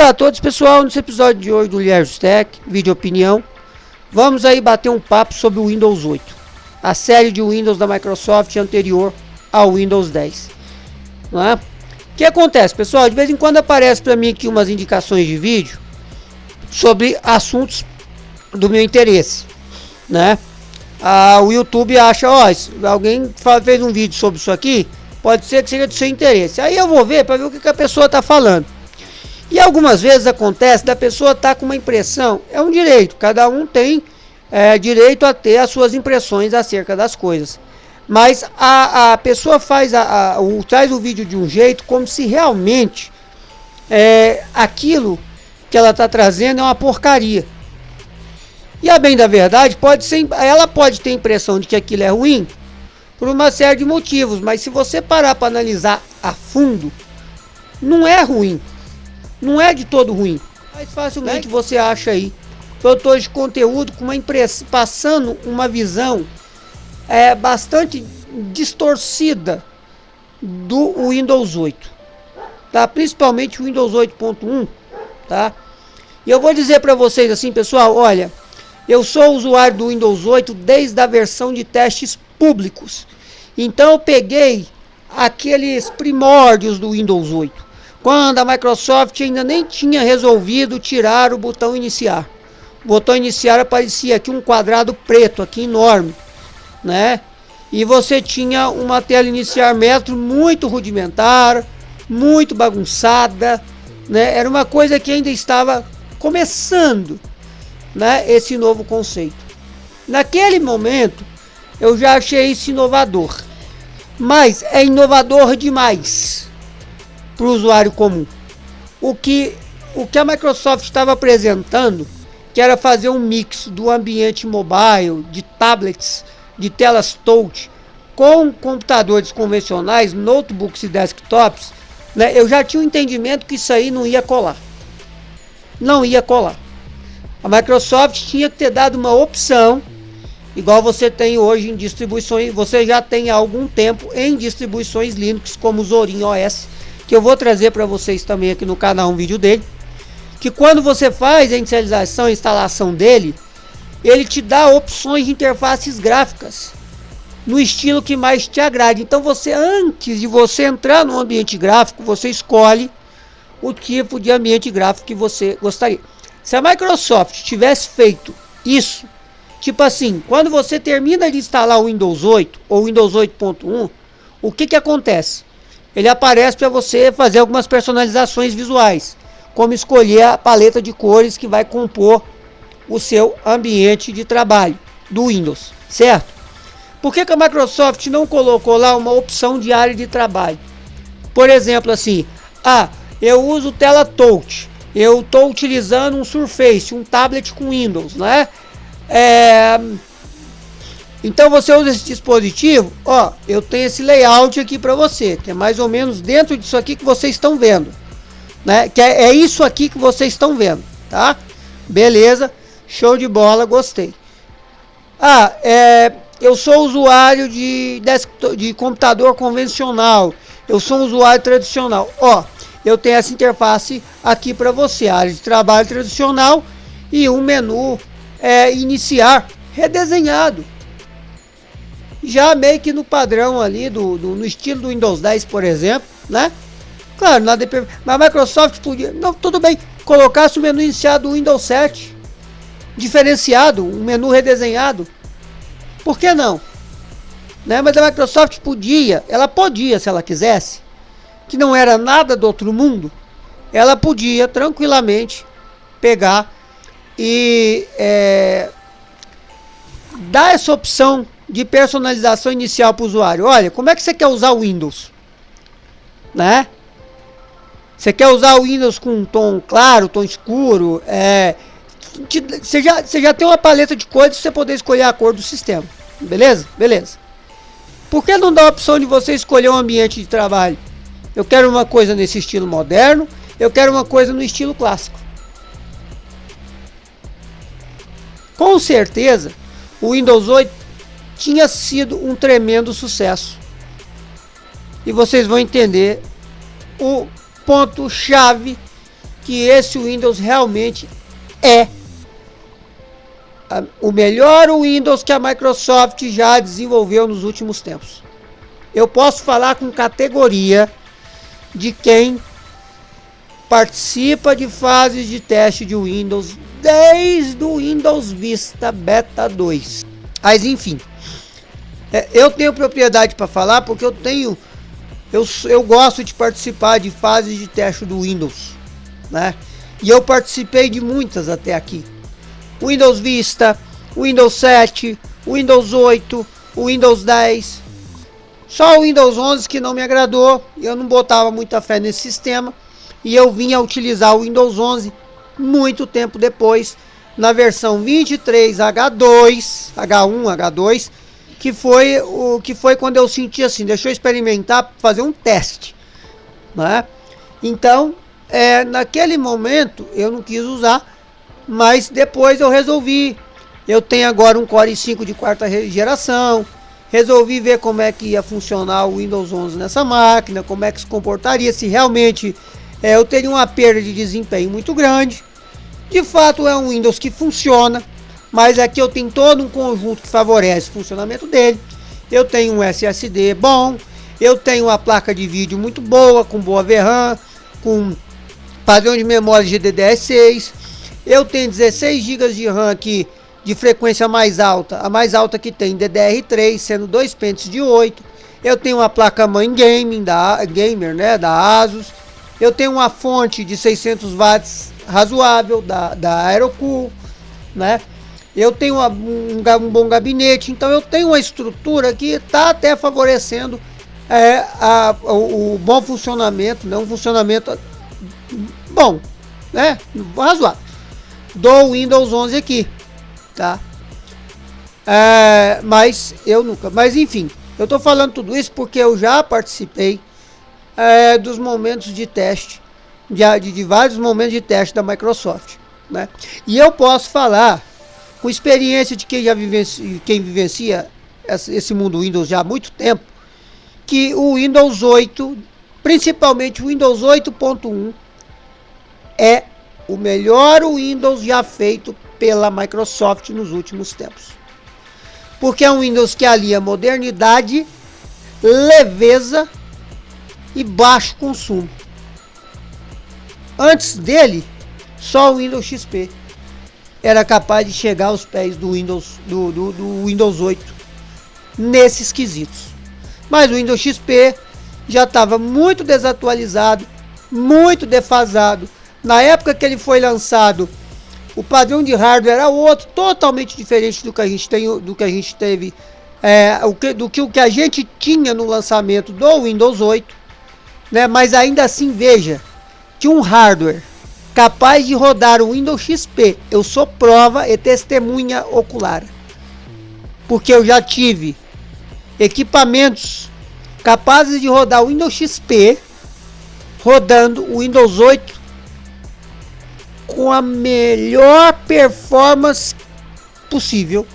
Olá a todos, pessoal. Nesse episódio de hoje do Lierzo Tech, vídeo opinião, vamos aí bater um papo sobre o Windows 8, a série de Windows da Microsoft anterior ao Windows 10. Não é? O que acontece, pessoal? De vez em quando aparece para mim aqui umas indicações de vídeo sobre assuntos do meu interesse, né? O YouTube acha, alguém fez um vídeo sobre isso aqui, pode ser que seja do seu interesse. Aí eu vou ver para ver o que a pessoa está falando. E algumas vezes acontece da pessoa estar com uma impressão, é um direito, cada um tem direito a ter as suas impressões acerca das coisas. Mas a pessoa traz o vídeo de um jeito como se realmente aquilo que ela está trazendo é uma porcaria. E a bem da verdade, ela pode ter a impressão de que aquilo é ruim por uma série de motivos, mas se você parar para analisar a fundo, não é ruim. Não é de todo ruim. Mais facilmente você acha aí produtores de conteúdo com uma impressão, passando uma visão bastante distorcida do Windows 8, tá? Principalmente o Windows 8.1, tá? E eu vou dizer para vocês assim, pessoal, olha, eu sou usuário do Windows 8 desde a versão de testes públicos. Então eu peguei aqueles primórdios do Windows 8. Quando a Microsoft ainda nem tinha resolvido tirar o botão iniciar. O botão iniciar aparecia aqui um quadrado preto, aqui enorme, né? E você tinha uma tela iniciar metro muito rudimentar, muito bagunçada, né? Era uma coisa que ainda estava começando, né? Esse novo conceito. Naquele momento, eu já achei isso inovador. Mas é inovador demais para o usuário comum. O que a Microsoft estava apresentando, que era fazer um mix do ambiente mobile, de tablets, de telas touch, com computadores convencionais, notebooks e desktops, né, eu já tinha um entendimento que isso aí não ia colar. Não ia colar. A Microsoft tinha que ter dado uma opção, igual você tem hoje em distribuições, você já tem há algum tempo em distribuições Linux, como o Zorin OS, que eu vou trazer para vocês também aqui no canal um vídeo dele, que quando você faz a inicialização e instalação dele, ele te dá opções de interfaces gráficas no estilo que mais te agrade. Então você, antes de você entrar no ambiente gráfico, você escolhe o tipo de ambiente gráfico que você gostaria. Se a Microsoft tivesse feito isso, tipo assim, quando você termina de instalar o Windows 8 ou Windows 8.1, o que acontece? Ele aparece para você fazer algumas personalizações visuais, como escolher a paleta de cores que vai compor o seu ambiente de trabalho do Windows, certo? Por que a Microsoft não colocou lá uma opção de área de trabalho? Por exemplo, assim, eu uso tela touch, eu estou utilizando um Surface, um tablet com Windows, né? Então você usa esse dispositivo, eu tenho esse layout aqui para você, que é mais ou menos dentro disso aqui que vocês estão vendo, né? Que é isso aqui que vocês estão vendo, tá? Beleza, show de bola, gostei. Eu sou usuário de computador convencional, eu sou um usuário tradicional, eu tenho essa interface aqui para você, área de trabalho tradicional e um menu iniciar redesenhado. Já meio que no padrão ali, no estilo do Windows 10, por exemplo, né? Claro, nada mas a Microsoft podia, não, tudo bem, colocasse o menu iniciado do Windows 7, diferenciado, um menu redesenhado, por que não? Né? Mas a Microsoft ela podia, se ela quisesse, que não era nada do outro mundo, ela podia tranquilamente pegar e dar essa opção de personalização inicial para o usuário. Olha, como é que você quer usar o Windows? Né? Você quer usar o Windows com um tom claro, tom escuro? Você já tem uma paleta de cores para você poder escolher a cor do sistema. Beleza? Beleza. Por que não dá a opção de você escolher um ambiente de trabalho? Eu quero uma coisa nesse estilo moderno, eu quero uma coisa no estilo clássico. Com certeza, o Windows 8 tinha sido um tremendo sucesso. E vocês vão entender o ponto-chave que esse Windows realmente é o melhor Windows que a Microsoft já desenvolveu nos últimos tempos. Eu posso falar com categoria de quem participa de fases de teste de Windows desde o Windows Vista Beta 2. Mas enfim, eu tenho propriedade para falar porque eu gosto de participar de fases de teste do Windows, né? E eu participei de muitas até aqui. Windows Vista, Windows 7, Windows 8, Windows 10. Só o Windows 11 que não me agradou, eu não botava muita fé nesse sistema. E eu vim a utilizar o Windows 11 muito tempo depois, na versão 23H2, H1, H2, que foi quando eu senti assim, deixa eu experimentar, fazer um teste, né? Então, naquele momento eu não quis usar, mas depois eu resolvi. Eu tenho agora um Core i5 de quarta geração. Resolvi ver como é que ia funcionar o Windows 11 nessa máquina, como é que se comportaria, se realmente eu teria uma perda de desempenho muito grande. De fato é um Windows que funciona, mas aqui eu tenho todo um conjunto que favorece o funcionamento dele. Eu tenho um SSD bom, eu tenho uma placa de vídeo muito boa, com boa VRAM, com padrão de memória GDDR6. Eu tenho 16 GB de RAM aqui, de frequência mais alta, a mais alta que tem DDR3, sendo 2 pentes de 8. Eu tenho uma placa-mãe gamer da ASUS. Eu tenho uma fonte de 600 watts razoável da Aerocool, né? Eu tenho um bom gabinete, então eu tenho uma estrutura que está até favorecendo o bom funcionamento, né? Um funcionamento bom, né? Razoável do Windows 11 aqui, tá? Mas enfim, eu tô falando tudo isso porque eu já participei dos momentos de teste, de vários momentos de teste da Microsoft, né? E eu posso falar com experiência de quem vivencia esse mundo Windows já há muito tempo, que o Windows 8, principalmente o Windows 8.1, é o melhor Windows já feito pela Microsoft nos últimos tempos. Porque é um Windows que alia modernidade, leveza e baixo consumo. Antes dele, só o Windows XP era capaz de chegar aos pés do Windows 8 nesses quesitos. Mas o Windows XP já estava muito desatualizado, muito defasado. Na época que ele foi lançado, o padrão de hardware era outro, totalmente diferente do que a gente teve, do que a gente tinha no lançamento do Windows 8, né? Mas ainda assim, veja, que um hardware capaz de rodar o Windows XP, eu sou prova e testemunha ocular, porque eu já tive equipamentos capazes de rodar o Windows XP rodando o Windows 8 com a melhor performance possível,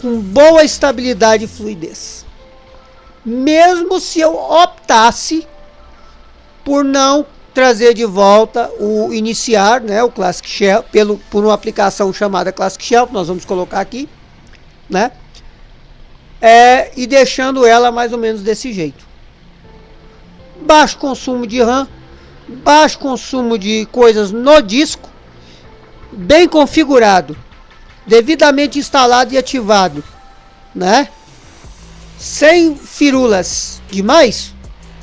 com boa estabilidade e fluidez, mesmo se eu optasse por não trazer de volta o iniciar, né, o Classic Shell, por uma aplicação chamada Classic Shell, que nós vamos colocar aqui, né, e deixando ela mais ou menos desse jeito. Baixo consumo de RAM, baixo consumo de coisas no disco, bem configurado, devidamente instalado e ativado, né, sem firulas demais,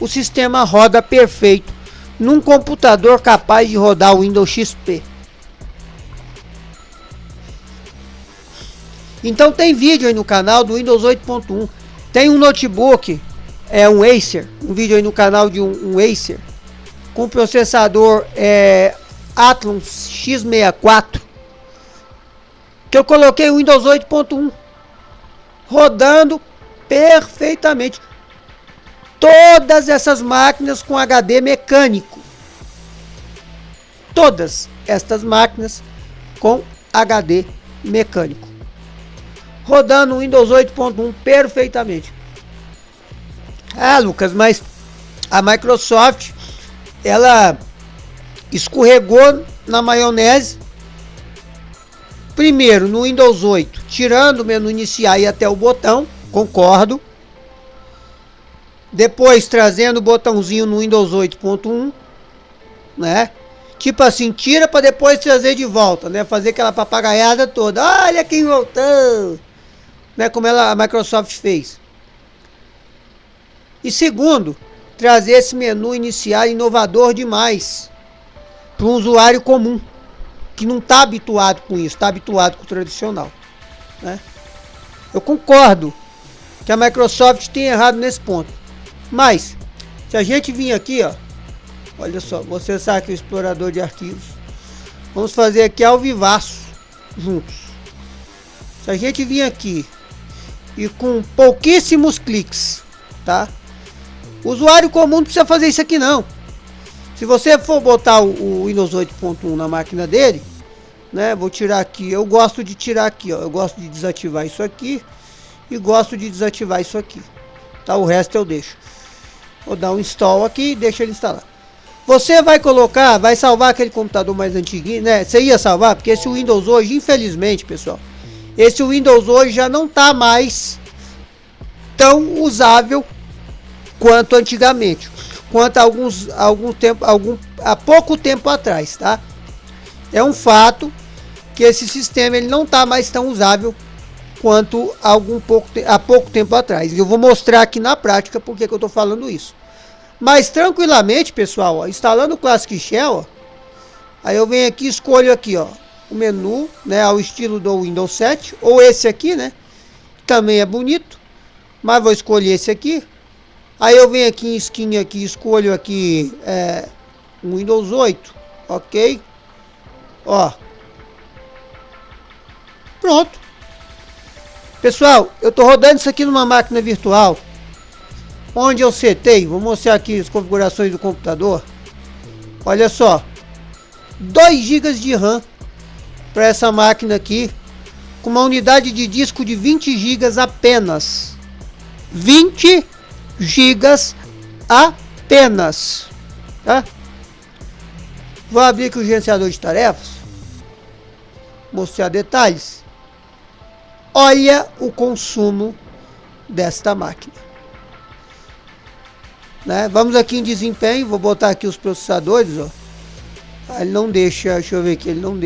o sistema roda perfeito num computador capaz de rodar o Windows XP. Então tem vídeo aí no canal do Windows 8.1. Tem um notebook, um Acer, um vídeo aí no canal de um Acer com processador Athlon X64, que eu coloquei o Windows 8.1 rodando perfeitamente. Todas essas máquinas com HD mecânico. Todas estas máquinas com HD mecânico. Rodando o Windows 8.1 perfeitamente. Lucas, mas a Microsoft, ela escorregou na maionese. Primeiro, no Windows 8, tirando o menu iniciar e até o botão, concordo. Depois, trazendo o botãozinho no Windows 8.1, né? Tipo assim, tira para depois trazer de volta, né? Fazer aquela papagaiada toda. Olha quem voltou! Né? Como a Microsoft fez. E segundo, trazer esse menu iniciar inovador demais para um usuário comum que não está habituado com isso, está habituado com o tradicional, né? Eu concordo que a Microsoft tem errado nesse ponto, mas se a gente vir aqui, ó, olha só, você sabe aqui o explorador de arquivos, vamos fazer aqui ao vivaço juntos. Se a gente vir aqui e com pouquíssimos cliques, tá? O usuário comum não precisa fazer isso aqui não. Se você for botar o Windows 8.1 na máquina dele, né? Vou tirar aqui. Eu gosto de tirar aqui, ó. Eu gosto de desativar isso aqui e gosto de desativar isso aqui. Tá? O resto eu deixo. Vou dar um install aqui e deixa ele instalar. Você vai colocar, vai salvar aquele computador mais antiguinho, né? Você ia salvar porque esse Windows hoje, infelizmente, pessoal, esse Windows hoje já não tá mais tão usável quanto antigamente, quanto há pouco tempo atrás, tá? É um fato que esse sistema ele não está mais tão usável quanto há pouco tempo atrás. Eu vou mostrar aqui na prática porque que eu estou falando isso. Mas tranquilamente, pessoal, ó, instalando o Classic Shell, ó, aí eu venho aqui, escolho aqui, ó, o menu, né, ao estilo do Windows 7, ou esse aqui, né, também é bonito, mas vou escolher esse aqui. Aí eu venho aqui em skin aqui, escolho aqui um Windows 8, ok? Ó, pronto. Pessoal, eu tô rodando isso aqui numa máquina virtual, onde eu setei, vou mostrar aqui as configurações do computador. Olha só, 2 GB de RAM para essa máquina aqui, com uma unidade de disco de 20 GB apenas. 20 GB apenas, tá? Vou abrir aqui o gerenciador de tarefas, mostrar detalhes. Olha o consumo desta máquina, né? Vamos aqui em desempenho, vou botar aqui os processadores, ó. Ele não deixa, deixa eu ver aqui, ele não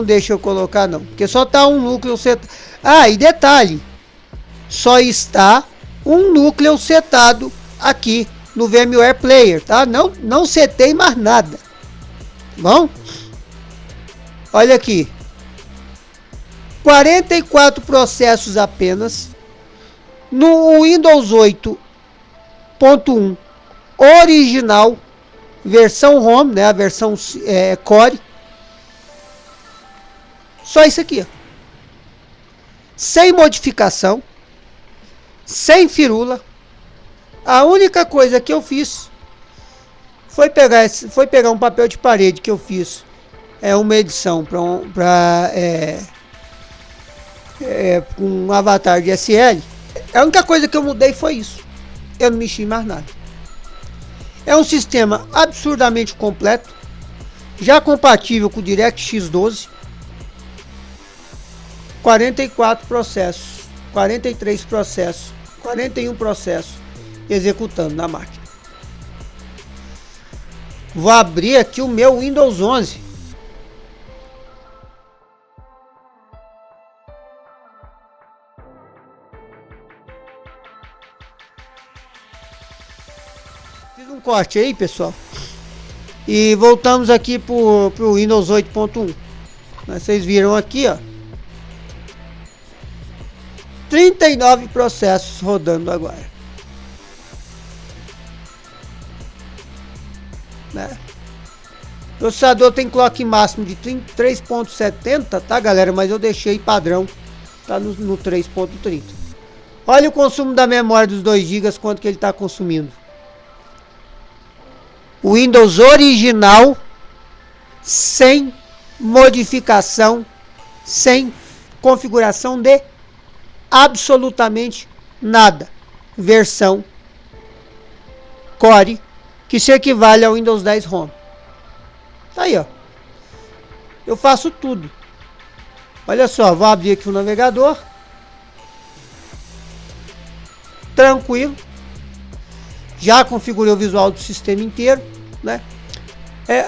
deixa eu colocar não, porque só tá um núcleo setado. Ah, e detalhe, só está um núcleo setado aqui no VMware Player, tá? Não setei mais nada. Bom, olha aqui, 44 processos apenas no Windows 8.1 original, versão Home, né? A versão Core. Só isso aqui, ó. Sem modificação, sem firula. A única coisa que eu fiz foi pegar um papel de parede que eu fiz, uma edição para um avatar de SL. A única coisa que eu mudei foi isso. Eu não mexi mais nada. É um sistema absurdamente completo, já compatível com o DirectX 12. 44 processos, 43 processos, 41 processos executando na máquina. Vou abrir aqui o meu Windows 11. Fiz um corte aí, pessoal. E voltamos aqui pro Windows 8.1. Vocês viram aqui, ó. 39 processos rodando agora, né? O processador tem clock máximo de 3.70, tá, galera? Mas eu deixei padrão, tá no 3.30. Olha o consumo da memória dos 2 GB, quanto que ele está consumindo. O Windows original, sem modificação, sem configuração de absolutamente nada. Versão Core, que se equivale ao Windows 10 Home. Tá aí, ó. Eu faço tudo. Olha só, vou abrir aqui o navegador. Tranquilo. Já configurei o visual do sistema inteiro, né?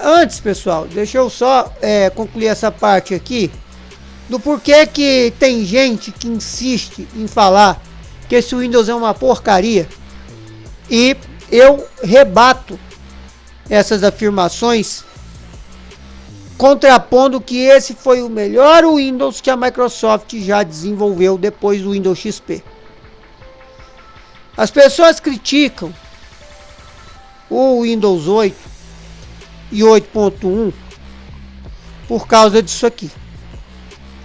Antes, pessoal, deixa eu só concluir essa parte aqui do porquê que tem gente que insiste em falar que esse Windows é uma porcaria, e eu rebato essas afirmações contrapondo que esse foi o melhor Windows que a Microsoft já desenvolveu depois do Windows XP. As pessoas criticam o Windows 8 e 8.1 por causa disso aqui.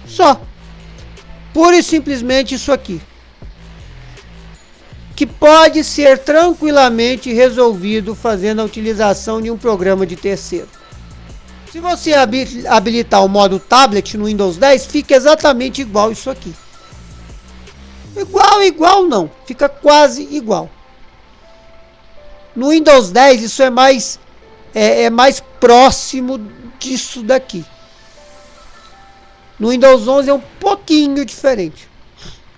Só. Pura e simplesmente isso aqui. Que pode ser tranquilamente resolvido fazendo a utilização de um programa de terceiro. Se você habilitar o modo tablet no Windows 10, fica exatamente igual isso aqui. Igual não. Fica quase igual. No Windows 10 isso é mais próximo disso daqui. No Windows 11 é um pouquinho diferente,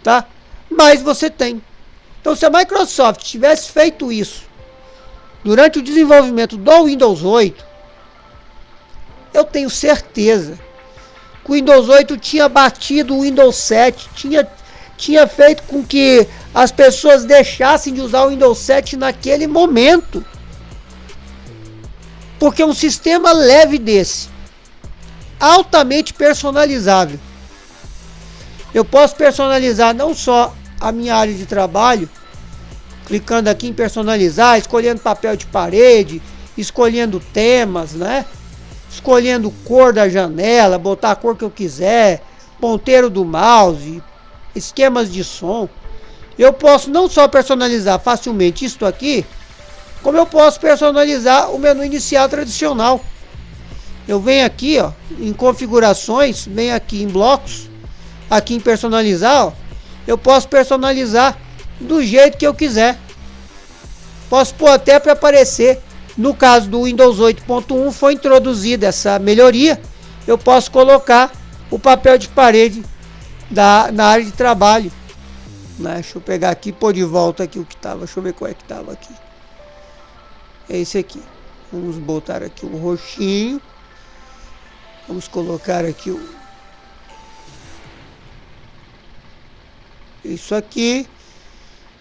tá? Mas você tem. Então, se a Microsoft tivesse feito isso durante o desenvolvimento do Windows 8, eu tenho certeza que o Windows 8 tinha batido o Windows 7, tinha feito com que as pessoas deixassem de usar o Windows 7 naquele momento. Porque um sistema leve desse, altamente personalizável, eu posso personalizar não só a minha área de trabalho, clicando aqui em personalizar, escolhendo papel de parede, escolhendo temas, né? Escolhendo cor da janela, botar a cor que eu quiser, ponteiro do mouse, esquemas de som. Eu posso não só personalizar facilmente isto aqui, como eu posso personalizar o menu inicial tradicional. Eu venho aqui, ó, em configurações, venho aqui em blocos, aqui em personalizar, ó, eu posso personalizar do jeito que eu quiser. Posso pôr até para aparecer. No caso do Windows 8.1 foi introduzida essa melhoria. Eu posso colocar o papel de parede na área de trabalho, né? Deixa eu pegar aqui e pôr de volta aqui o que estava. Deixa eu ver qual é que estava aqui. É esse aqui. Vamos botar aqui o roxinho. Vamos colocar aqui isso aqui.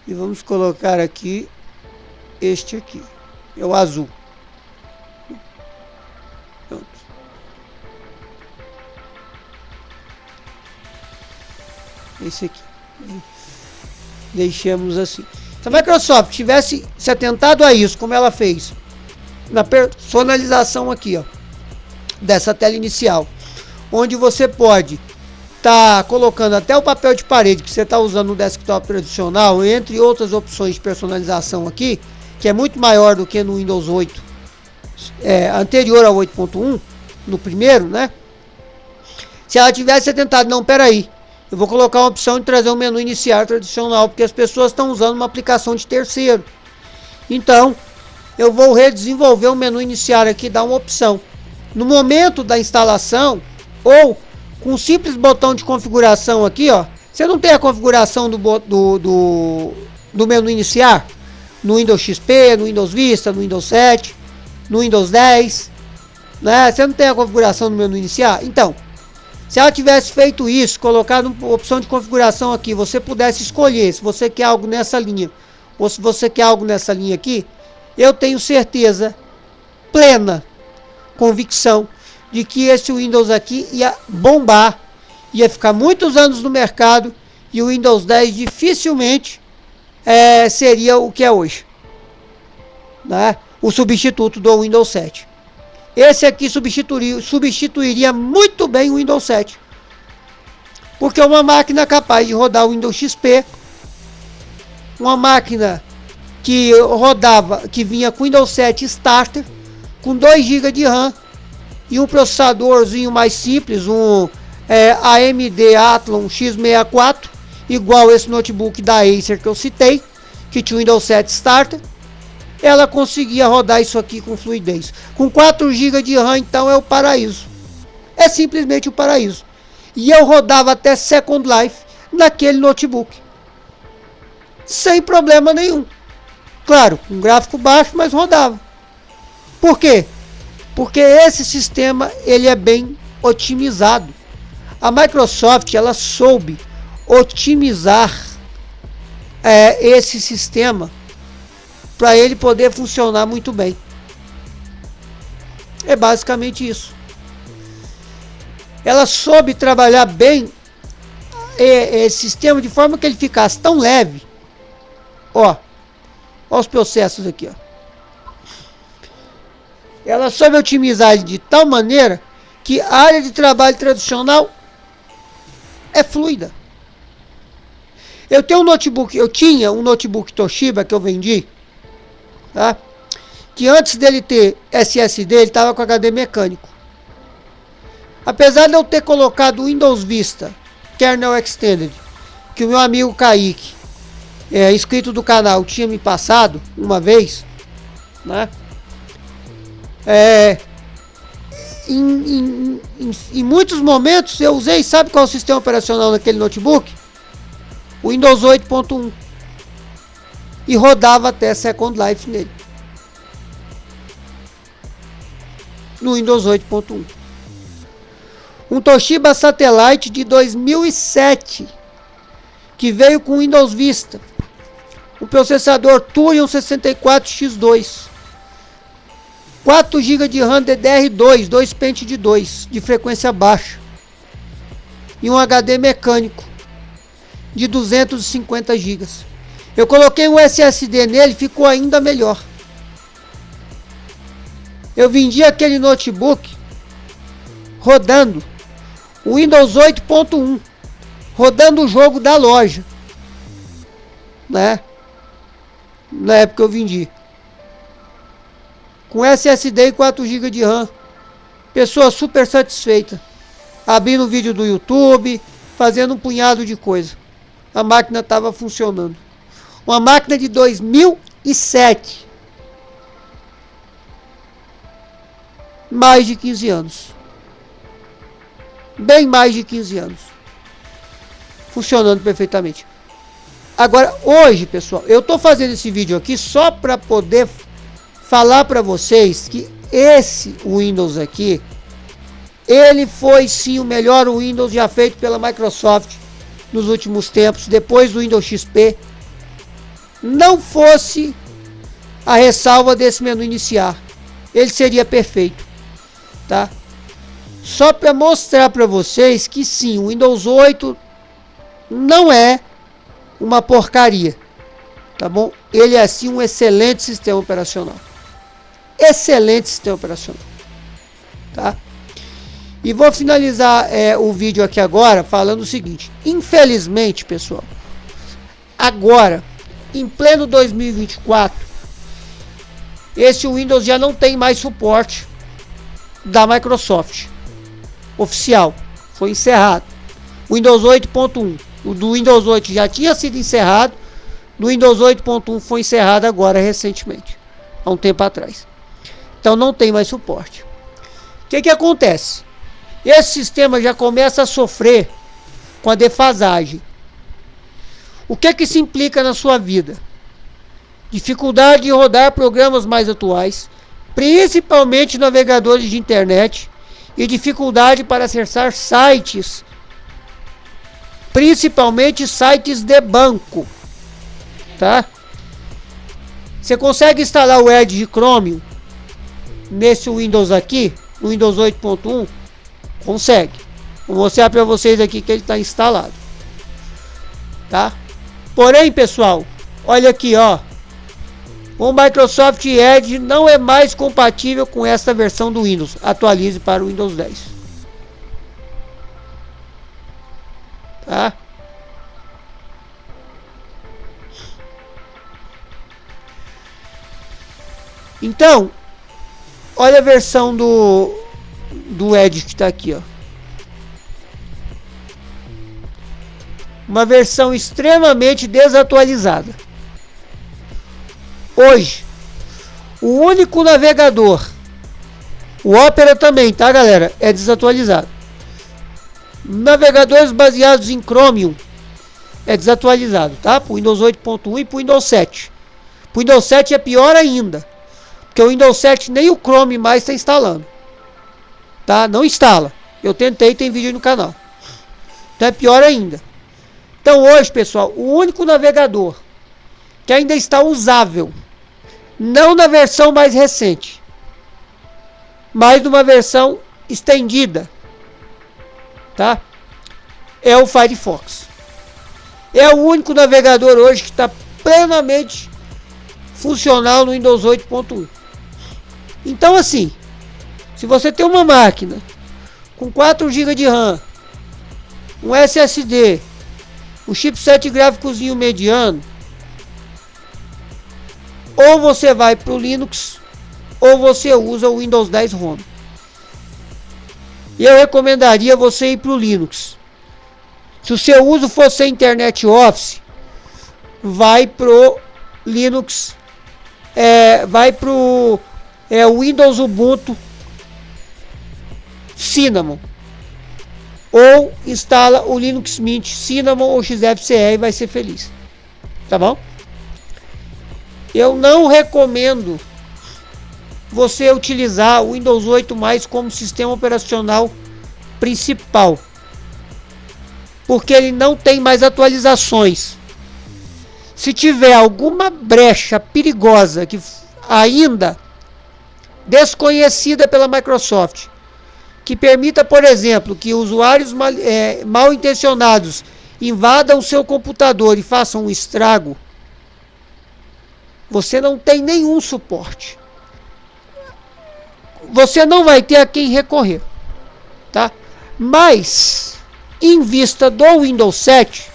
E vamos colocar aqui este aqui. É o azul. Pronto. Esse aqui. Deixemos assim. Se a Microsoft tivesse se atentado a isso, como ela fez na personalização aqui, ó, dessa tela inicial, onde você pode estar colocando até o papel de parede que você está usando no desktop tradicional, entre outras opções de personalização aqui, que é muito maior do que no Windows 8 anterior ao 8.1, no primeiro, né? Se ela tivesse tentado, não, peraí, eu vou colocar uma opção de trazer um menu inicial tradicional, porque as pessoas estão usando uma aplicação de terceiro. Então, eu vou redesenvolver o menu inicial aqui, dar uma opção. No momento da instalação, ou com um simples botão de configuração aqui, ó, você não tem a configuração do menu iniciar no Windows XP, no Windows Vista, no Windows 7, no Windows 10, né? Você não tem a configuração do menu iniciar? Então, se ela tivesse feito isso, colocado uma opção de configuração aqui, você pudesse escolher se você quer algo nessa linha ou se você quer algo nessa linha aqui, eu tenho certeza, plena convicção, de que esse Windows aqui ia bombar, ia ficar muitos anos no mercado e o Windows 10 dificilmente seria o que é hoje, né? O substituto do Windows 7. Esse aqui substituiria muito bem o Windows 7, porque é uma máquina capaz de rodar o Windows XP, uma máquina que vinha com Windows 7 Starter, com 2 GB de RAM e um processadorzinho mais simples, um AMD Athlon ela conseguia rodar isso aqui com fluidez. Com 4 GB de RAM, então é o paraíso. É simplesmente o paraíso. E eu rodava até Second Life naquele notebook. Sem problema nenhum. Claro, um gráfico baixo, mas rodava. Por quê? Porque esse sistema ele é bem otimizado. A Microsoft ela soube otimizar esse sistema para ele poder funcionar muito bem. É basicamente isso. Ela soube trabalhar bem esse sistema de forma que ele ficasse tão leve. Ó os processos aqui, ó. Ela soube otimizar ele de tal maneira que a área de trabalho tradicional é fluida. Eu tinha um notebook Toshiba que eu vendi, tá? Que antes dele ter SSD, ele estava com HD mecânico. Apesar de eu ter colocado o Windows Vista Kernel Extended, que o meu amigo Kaique, inscrito do canal, tinha me passado uma vez, né? Em muitos momentos eu usei, sabe qual é o sistema operacional naquele notebook? O Windows 8.1. E rodava até Second Life nele. No Windows 8.1. Um Toshiba Satellite de 2007, que veio com Windows Vista. Um processador Thurion 64X2. 4 GB de RAM DDR2, 2 pente de 2, de frequência baixa. E um HD mecânico de 250 GB. Eu coloquei um SSD nele, ficou ainda melhor. Eu vendi aquele notebook rodando o Windows 8.1, rodando o jogo da loja, né? Na época eu vendi. Com SSD e 4 GB de RAM. Pessoa super satisfeita. Abrindo vídeo do YouTube, fazendo um punhado de coisa. A máquina estava funcionando. Uma máquina de 2007. Mais de 15 anos. Bem mais de 15 anos. Funcionando perfeitamente. Agora, hoje, pessoal, eu estou fazendo esse vídeo aqui só para poder falar para vocês que esse Windows aqui, ele foi sim o melhor Windows já feito pela Microsoft nos últimos tempos, depois do Windows XP. Não fosse a ressalva desse menu iniciar, ele seria perfeito, tá? Só para mostrar para vocês que sim, o Windows 8 não é uma porcaria, tá bom? Ele é sim um excelente sistema operacional. Excelente sistema operacional, tá? E vou finalizar o vídeo aqui agora falando o seguinte: infelizmente, pessoal, agora em pleno 2024, esse Windows já não tem mais suporte da Microsoft oficial, foi encerrado. Windows 8.1, o do Windows 8 já tinha sido encerrado, do Windows 8.1 foi encerrado agora recentemente, há um tempo atrás. Então não tem mais suporte. O que acontece? Esse sistema já começa a sofrer com a defasagem. O que isso implica na sua vida? Dificuldade de rodar programas mais atuais, principalmente navegadores de internet, e dificuldade para acessar sites, principalmente sites de banco, tá? Você consegue instalar o Edge Chromium nesse Windows aqui, no Windows 8.1? Consegue. Vou mostrar para vocês aqui que ele está instalado, tá? Porém, pessoal, olha aqui, ó, o Microsoft Edge não é mais compatível com esta versão do Windows. Atualize para o Windows 10, tá? Então, olha a versão do Edge que está aqui, ó. Uma versão extremamente desatualizada. Hoje, O único navegador, o Opera também, tá, galera? É desatualizado. Navegadores baseados em Chromium é desatualizado, tá? Pro Windows 8.1 e pro Windows 7. Pro Windows 7 é pior ainda, porque o Windows 7 nem o Chrome mais está instalando, tá? Não instala. Eu tentei, tem vídeo aí no canal. Então é pior ainda. Então hoje, pessoal, o único navegador que ainda está usável, não na versão mais recente, mas numa versão estendida, tá? É o Firefox. É o único navegador hoje que está plenamente funcional no Windows 8.1. Então assim, se você tem uma máquina com 4 GB de RAM, um SSD, um chipset gráficozinho mediano, ou você vai para o Linux, ou você usa o Windows 10 Home. E eu recomendaria você ir para o Linux. Se o seu uso fosse Internet Office, vai pro Linux, vai pro Windows Ubuntu Cinnamon, ou instala o Linux Mint Cinnamon ou XFCE e vai ser feliz, tá bom? Eu não recomendo você utilizar o Windows 8 mais como sistema operacional principal, porque ele não tem mais atualizações. Se tiver alguma brecha perigosa que ainda desconhecida pela Microsoft, que permita, por exemplo, que usuários mal intencionados invadam seu computador e façam um estrago, você não tem nenhum suporte. Você não vai ter a quem recorrer, tá? Mas, em vista do Windows 7,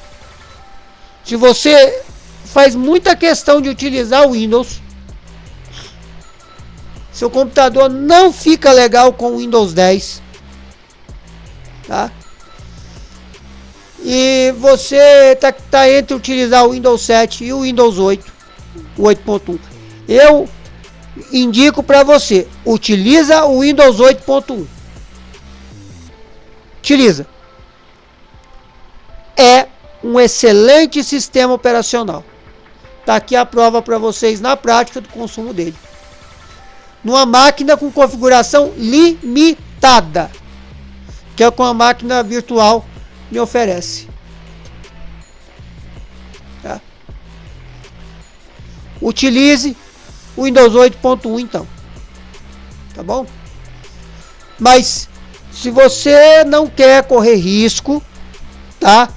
se você faz muita questão de utilizar o Windows, seu computador não fica legal com o Windows 10, tá? E você tá entre utilizar o Windows 7 e o Windows 8, o 8.1. Eu indico para você, utiliza o Windows 8.1. Utiliza. É um excelente sistema operacional. Tá aqui a prova para vocês na prática do consumo dele. Numa máquina com configuração limitada, que é o que uma máquina virtual me oferece. Tá? Utilize o Windows 8.1 então. Tá bom? Mas se você não quer correr risco, tá?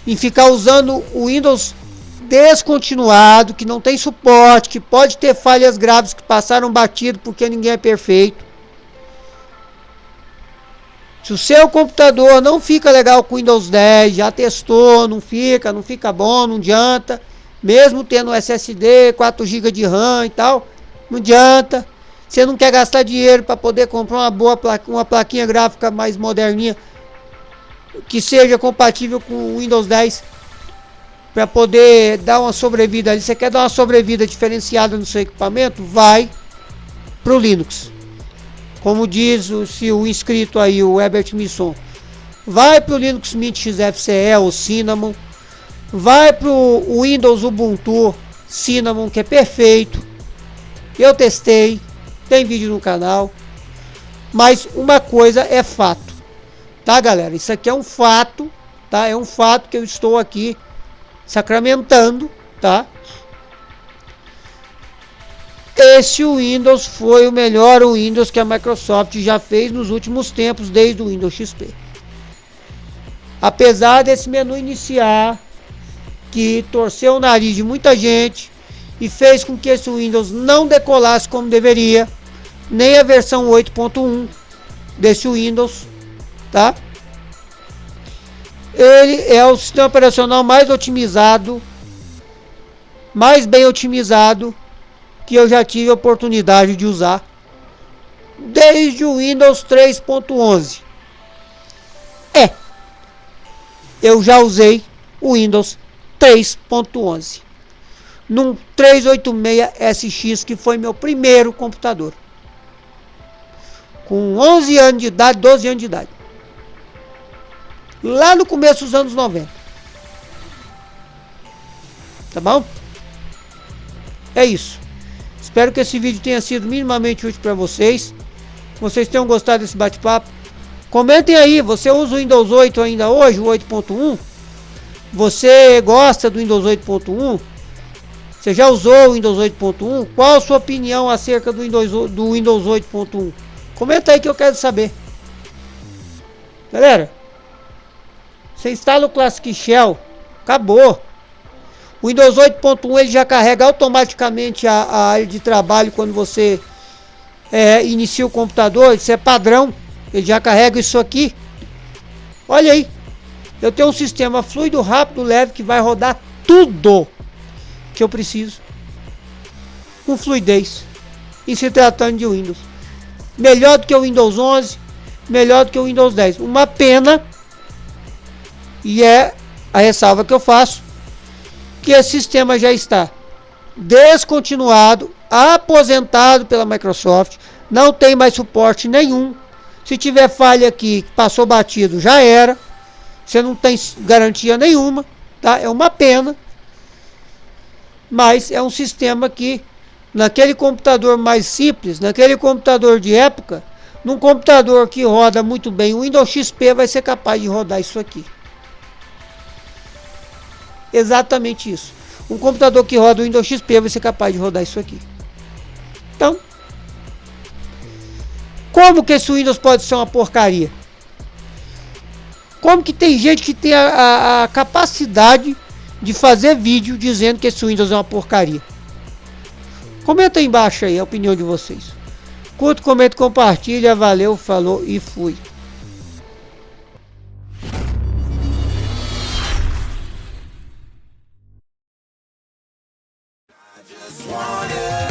Em ficar usando o Windows descontinuado, que não tem suporte, que pode ter falhas graves que passaram batido porque ninguém é perfeito. Se o seu computador não fica legal com o Windows 10, já testou, não fica bom, não adianta. Mesmo tendo SSD, 4 GB de RAM e tal, não adianta. Você não quer gastar dinheiro para poder comprar uma plaquinha gráfica mais moderninha, que seja compatível com o Windows 10, para poder dar uma sobrevida ali. Você quer dar uma sobrevida diferenciada no seu equipamento? Vai pro Linux. Como diz o inscrito aí, o Herbert Misson, vai pro Linux Mint XFCE ou Cinnamon, vai pro Windows Ubuntu Cinnamon, que é perfeito. Eu testei, tem vídeo no canal. Mas uma coisa é fato, tá, galera? Isso aqui é um fato, tá? É um fato que eu estou aqui sacramentando, tá? Esse Windows foi o melhor Windows que a Microsoft já fez nos últimos tempos, desde o Windows XP. Apesar desse menu iniciar, que torceu o nariz de muita gente e fez com que esse Windows não decolasse como deveria, nem a versão 8.1 desse Windows, tá? Ele é o sistema operacional mais otimizado, mais bem otimizado que eu já tive a oportunidade de usar desde o Windows 3.11. Eu já usei o Windows 3.11. num 386SX, que foi meu primeiro computador. Com 11 anos de idade, 12 anos de idade. Lá no começo dos anos 90. Tá bom? É isso. Espero que esse vídeo tenha sido minimamente útil para vocês. Vocês tenham gostado desse bate-papo. Comentem aí, você usa o Windows 8 ainda hoje, o 8.1? Você gosta do Windows 8.1? Você já usou o Windows 8.1? Qual a sua opinião acerca do Windows 8.1? Comenta aí que eu quero saber. Galera, você instala o Classic Shell, acabou. O Windows 8.1 ele já carrega automaticamente a área de trabalho quando você inicia o computador. Isso é padrão. Ele já carrega isso aqui. Olha aí. Eu tenho um sistema fluido, rápido, leve, que vai rodar tudo que eu preciso com fluidez. Em se tratando de Windows. Melhor do que o Windows 11. Melhor do que o Windows 10. Uma pena. E é a ressalva que eu faço, que esse sistema já está descontinuado, aposentado pela Microsoft, não tem mais suporte nenhum. Se tiver falha aqui, passou batido, já era. Você não tem garantia nenhuma, tá? É uma pena. Mas é um sistema que, naquele computador mais simples, naquele computador de época, num computador que roda muito bem o Windows XP, vai ser capaz de rodar isso aqui. Exatamente isso. Um computador que roda o Windows XP vai ser capaz de rodar isso aqui. Então, como que esse Windows pode ser uma porcaria? Como que tem gente que tem a capacidade de fazer vídeo dizendo que esse Windows é uma porcaria? Comenta aí embaixo aí a opinião de vocês. Curta, comenta, compartilha. Valeu, falou e fui. I just wanna